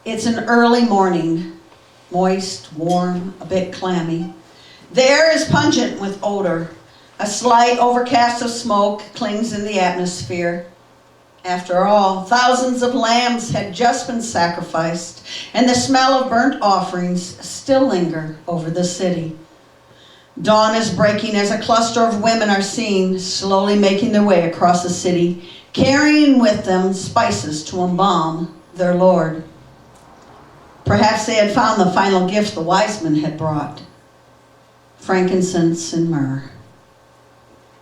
It's an early morning, moist, warm, a bit clammy. The air is pungent with odor. A slight overcast of smoke clings in the atmosphere. After all, thousands of lambs had just been sacrificed, and the smell of burnt offerings still linger over the city. Dawn is breaking as a cluster of women are seen, slowly making their way across the city, carrying with them spices to embalm their Lord. Perhaps they had found the final gift the wise men had brought, frankincense and myrrh.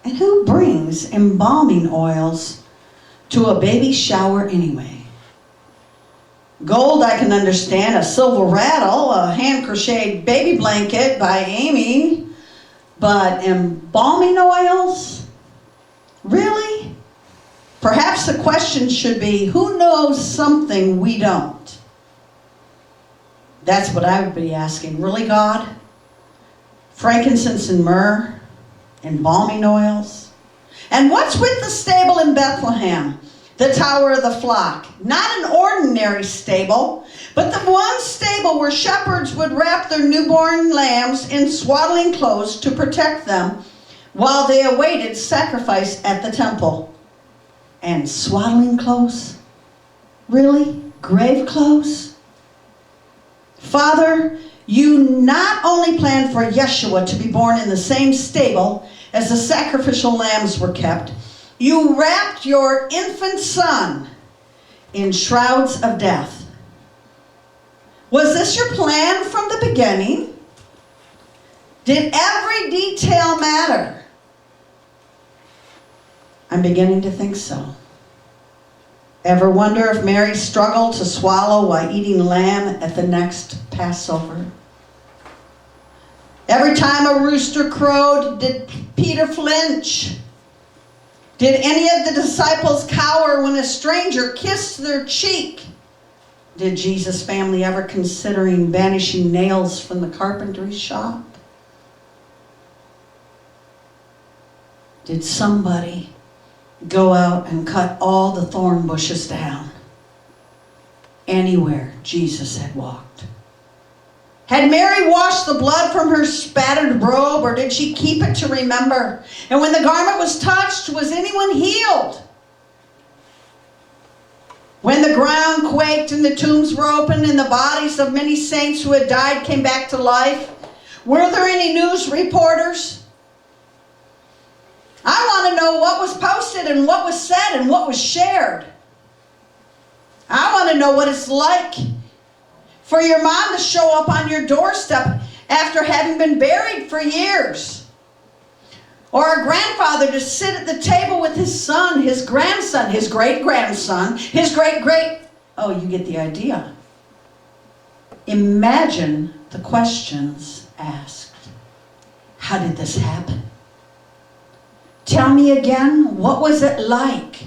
And who brings embalming oils to a baby shower anyway? Gold I can understand, a silver rattle, a hand-crocheted baby blanket by Amy, but embalming oils? Really? Perhaps the question should be, who knows something we don't? That's what I would be asking. Really, God? Frankincense and myrrh? Embalming oils? And what's with the stable in Bethlehem? The tower of the flock. Not an ordinary stable, but the one stable where shepherds would wrap their newborn lambs in swaddling clothes to protect them while they awaited sacrifice at the temple. And swaddling clothes? Really? Grave clothes? Father, you not only planned for Yeshua to be born in the same stable as the sacrificial lambs were kept, you wrapped your infant son in shrouds of death. Was this your plan from the beginning? Did every detail matter? I'm beginning to think so. Ever wonder if Mary struggled to swallow while eating lamb at the next Passover? Every time a rooster crowed, did Peter flinch? Did any of the disciples cower when a stranger kissed their cheek? Did Jesus' family ever considering banishing nails from the carpentry shop? Did somebody go out and cut all the thorn bushes down anywhere Jesus had walked? Had Mary washed the blood from her spattered robe, or did she keep it to remember? And when the garment was touched, was anyone healed? When the ground quaked and the tombs were opened and the bodies of many saints who had died came back to life, were there any news reporters? I want to know what was posted and what was said and what was shared. I want to know what it's like for your mom to show up on your doorstep after having been buried for years. Or a grandfather to sit at the table with his son, his grandson, his great-grandson, his great-great... Oh, you get the idea. Imagine the questions asked. How did this happen? Tell me again, what was it like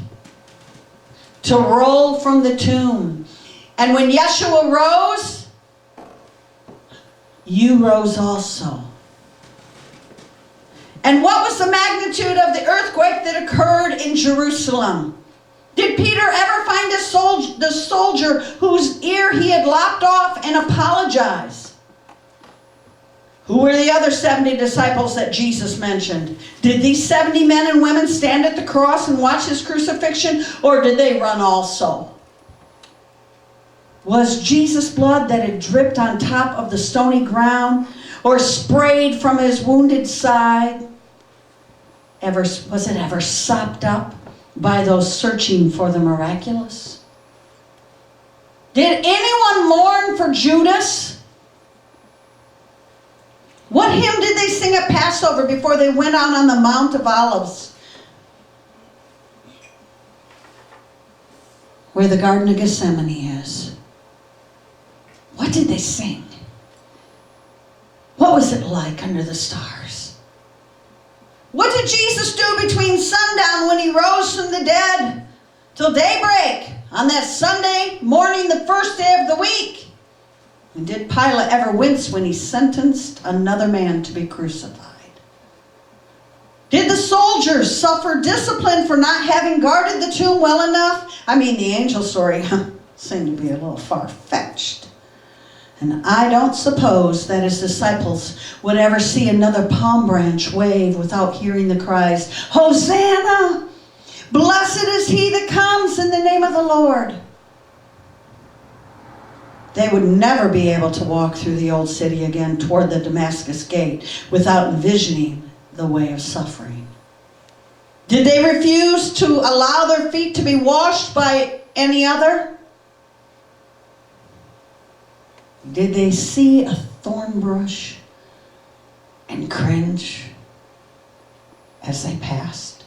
to roll from the tomb? And when Yeshua rose, you rose also. And what was the magnitude of the earthquake that occurred in Jerusalem? Did Peter ever find the soldier whose ear he had lopped off and apologize? Who were the other 70 disciples that Jesus mentioned? Did these 70 men and women stand at the cross and watch his crucifixion, or did they run also? Was Jesus' blood that had dripped on top of the stony ground or sprayed from his wounded side, was it ever sopped up by those searching for the miraculous? Did anyone mourn for Judas? What hymn did they sing at Passover before they went out on the Mount of Olives, where the Garden of Gethsemane is? What did they sing? What was it like under the stars? What did Jesus do between sundown when he rose from the dead till daybreak on that Sunday morning, the first day of the week? And did Pilate ever wince when he sentenced another man to be crucified? Did the soldiers suffer discipline for not having guarded the tomb well enough? I mean, the angel story. seemed to be a little far-fetched. And I don't suppose that his disciples would ever see another palm branch wave without hearing the cries, "Hosanna! Blessed is he that comes in the name of the Lord." They would never be able to walk through the old city again toward the Damascus gate without envisioning the way of suffering. Did they refuse to allow their feet to be washed by any other? Did they see a thorn bush and cringe as they passed?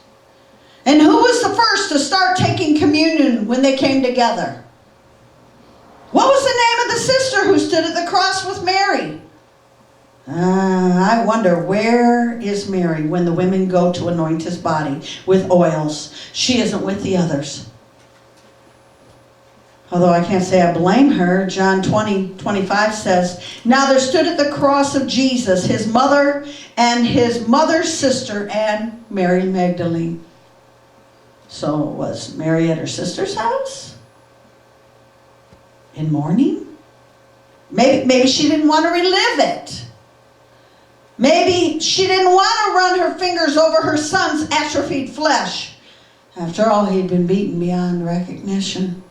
And who was the first to start taking communion when they came together? What was the name of the sister who stood at the cross with Mary? I wonder, where is Mary when the women go to anoint his body with oils? She isn't with the others. Although I can't say I blame her. John 20:25 says, "Now there stood at the cross of Jesus his mother and his mother's sister and Mary Magdalene." So was Mary at her sister's house? In mourning? Maybe she didn't want to relive it. Maybe she didn't want to run her fingers over her son's atrophied flesh. After all, he'd been beaten beyond recognition.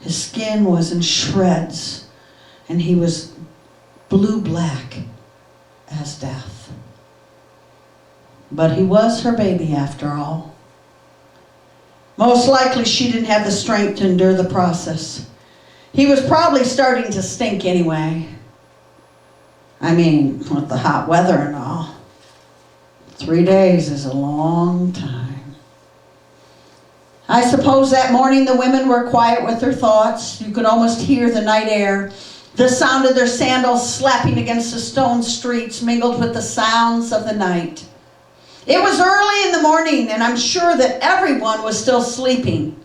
His skin was in shreds, and he was blue-black as death. But he was her baby after all. Most likely she didn't have the strength to endure the process. He was probably starting to stink anyway. I mean, with the hot weather and all. 3 days is a long time. I suppose that morning the women were quiet with their thoughts. You could almost hear the night air. The sound of their sandals slapping against the stone streets mingled with the sounds of the night. It was early in the morning, and I'm sure that everyone was still sleeping.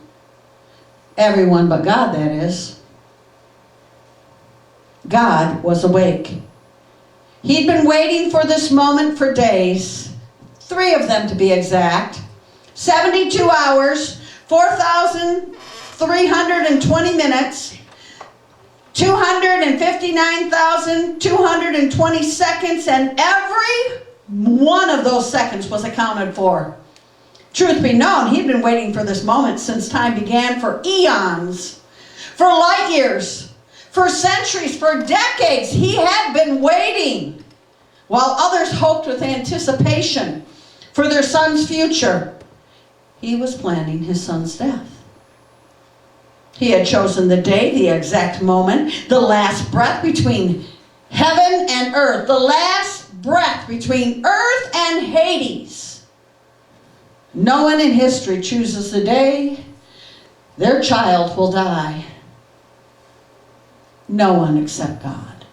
Everyone but God, that is. God was awake. He'd been waiting for this moment for days, 3 of them to be exact, 72 hours, 4,320 minutes, 259,220 seconds, and every one of those seconds was accounted for. Truth be known, he'd been waiting for this moment since time began, for eons, for light years, for centuries, for decades. He had been waiting, while others hoped with anticipation for their son's future. He was planning his son's death. He had chosen the day, the exact moment, the last breath between heaven and earth, the last breath between earth and Hades. No one in history chooses the day their child will die. No one except God.